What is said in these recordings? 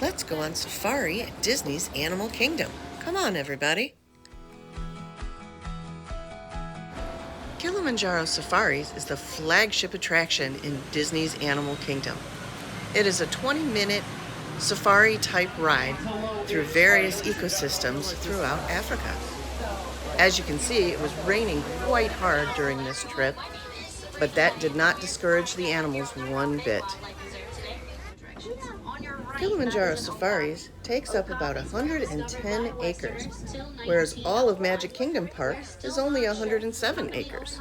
Let's go on safari at Disney's Animal Kingdom. Come on, everybody. Kilimanjaro Safari is the flagship attraction in Disney's Animal Kingdom. It is a 20-minute safari-type ride through various ecosystems throughout Africa. As you can see, it was raining quite hard during this trip, but that did not discourage the animals one bit. Kilimanjaro Safaris takes up about 110 acres, whereas all of Magic Kingdom Park is only 107 acres.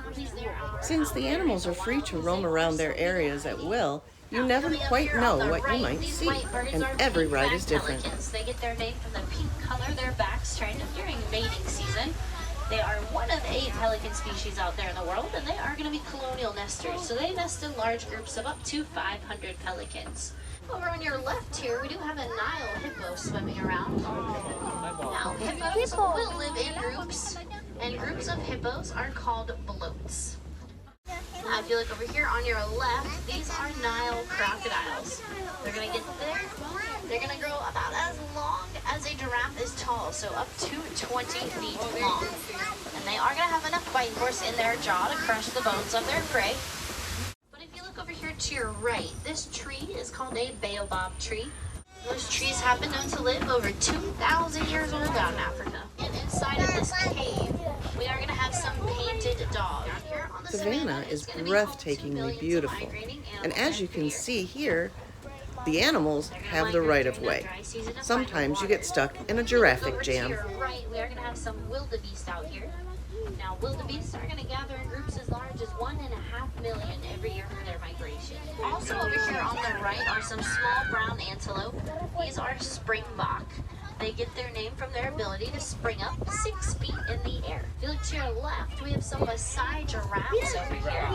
Since the animals are free to roam around their areas at will, you never quite know what you might see, and every ride is different. They get their name from the pink color their backs turn during mating season. They are one of 8 pelican species out there in the world, and they are going to be colonial nesters, so they nest in large groups of up to 500 pelicans. Over on your left here, we do have a Nile hippo swimming around. Now, hippos will live in groups, and groups of hippos are called bloats. Now, if you look over here on your left, these are Nile crocodiles. They're going to get there. They're going to grow about as long as a giraffe is tall, so up to 20 feet long. And they are going to have enough bite force in their jaw to crush the bones of their prey. Over here to your right, this tree is called a baobab tree. Those trees have been known to live over 2,000 years old out in Africa. And inside of this cave, we are going to have some painted dogs. Here on the Savannah is breathtakingly beautiful, and as you can see here, the animals have the right of way. Sometimes you get stuck in a giraffic jam. To your right, we are going to have some wildebeest out here. Now, wildebeest are going to gather in groups as large as 1.5 million every year for their migration. Also over here on the right are some small brown antelope. These are springbok. They get their name from their ability to spring up 6 feet in the air. If you look to your left, we have some Maasai giraffes over here.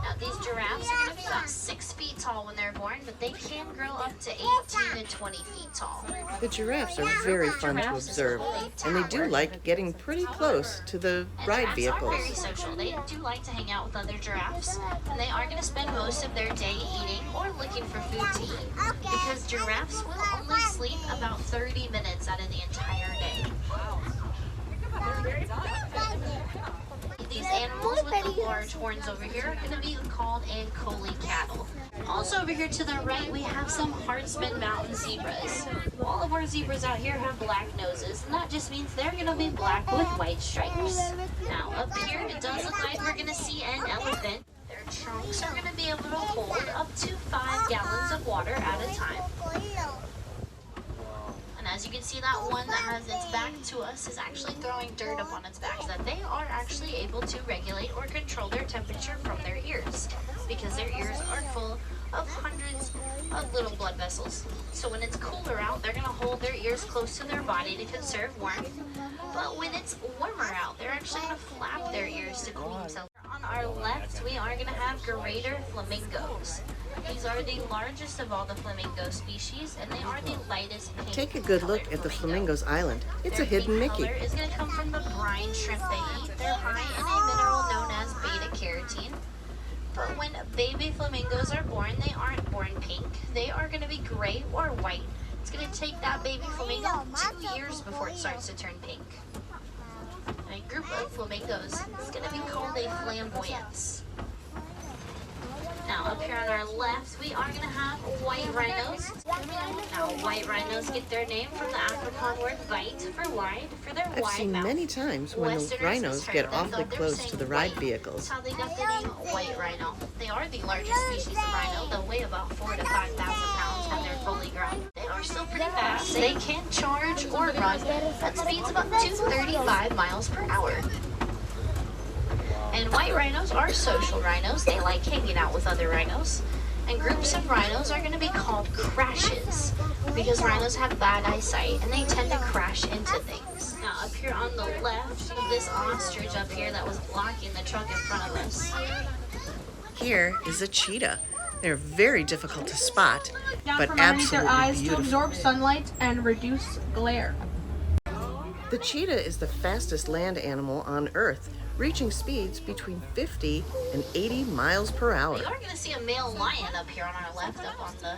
Now, these giraffes are going to be about 6 feet tall when they're born, but they can grow up to 18 to 20 feet tall. The giraffes are very fun to observe, and they do like getting pretty close to the ride vehicles. Very social. They do like to hang out with other giraffes, and they are going to spend most of their day eating or looking for food to eat, because giraffes will only sleep about 30 minutes out of the entire day. These animals with the large horns over here are going to be called Ankole cattle. Also over here to the right, we have some Hartsman Mountain zebras. All of our zebras out here have black noses, and that just means they're going to be black with white stripes. Now up here, it does look like we're going to see an elephant. Their trunks are going to be able to hold up to 5 gallons of water at a time. And as you can see, that one that has its back to us is actually throwing dirt up on its back, so that they are actually able to regulate or control their temperature from their ears, because their ears are full of hundreds of little blood vessels. So when it's cooler out, they're going to hold their ears close to their body to conserve warmth. But when it's warmer out, they're actually going to flap their ears to cool themselves. On our left, we are going to have greater flamingos. These are the largest of all the flamingo species, and they are the lightest pink. Take a good look at the Flamingos Island. It's a hidden Mickey. Their is going to come from the brine shrimp they eat. They're high in a mineral known as beta-carotene. But when baby flamingos are born, they aren't born pink. They are going to be gray or white. It's going to take that baby flamingo 2 years before it starts to turn pink. And a group of flamingos is going to be called a flamboyance. Now, up here on our left, we are going to have white rhinos. Now, white rhinos get their name from the Afrikaans word "weit" for wide, for their I've wide seen mouth. many times when the rhinos get awfully close to the ride vehicles. That's how they got the name white rhino. They are the largest species of rhino. They'll weigh about 4,000 to 5,000 pounds when they're fully grown. They are still pretty fast. They can charge or run at speeds of up to 35 miles per hour. And white rhinos are social rhinos. They like hanging out with other rhinos. And groups of rhinos are going to be called crashes, because rhinos have bad eyesight and they tend to crash into things. Now up here on the left, this ostrich up here that was blocking the truck in front of us. Here is a cheetah. They're very difficult to spot, but from underneath absolutely their eyes beautiful. to absorb sunlight and reduce glare. The cheetah is the fastest land animal on Earth, reaching speeds between 50 and 80 miles per hour. You are going to see a male lion up here on our left, up on the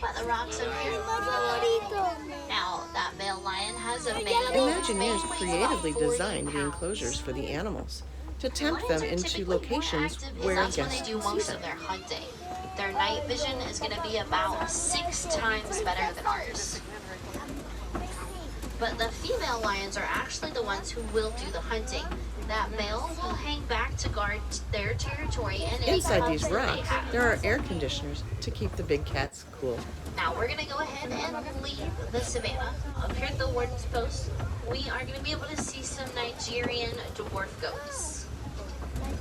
by the rocks up here. Now, that male lion has a mane. Imagineers creatively designed the enclosures for the animals to tempt them into locations where that's when guests they do can see most them. of their hunting. Their night vision is going to be about 6 times better than ours. But the female lions are actually the ones who will do the hunting. That male will hang back to guard their territory and any Inside these cubs that they rocks, have. there are air conditioners to keep the big cats cool. Now we're gonna go ahead and leave the savannah. Up here at the warden's post, we are gonna be able to see some Nigerian dwarf goats.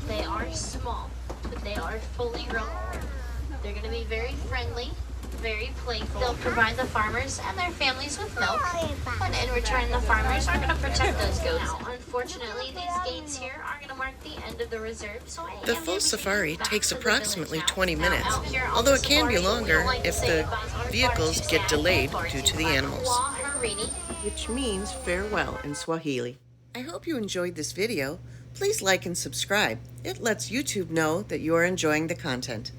They are small, but they are fully grown. They're gonna be very friendly, very playful. They'll provide the farmers and their families with milk, and in return the farmers are gonna protect those goats. Now, unfortunately, these gates here are gonna mark the end of the reserve, so I The am full gonna safari take you back takes to the approximately village now. 20 Now, minutes, out here on although the it can be safari, we longer don't like to if say the goodbyes are far vehicles too get sad delayed and far due too to the fun. animals, Wa harini. which means farewell in Swahili. I hope you enjoyed this video. Please like and subscribe. It lets YouTube know that you are enjoying the content.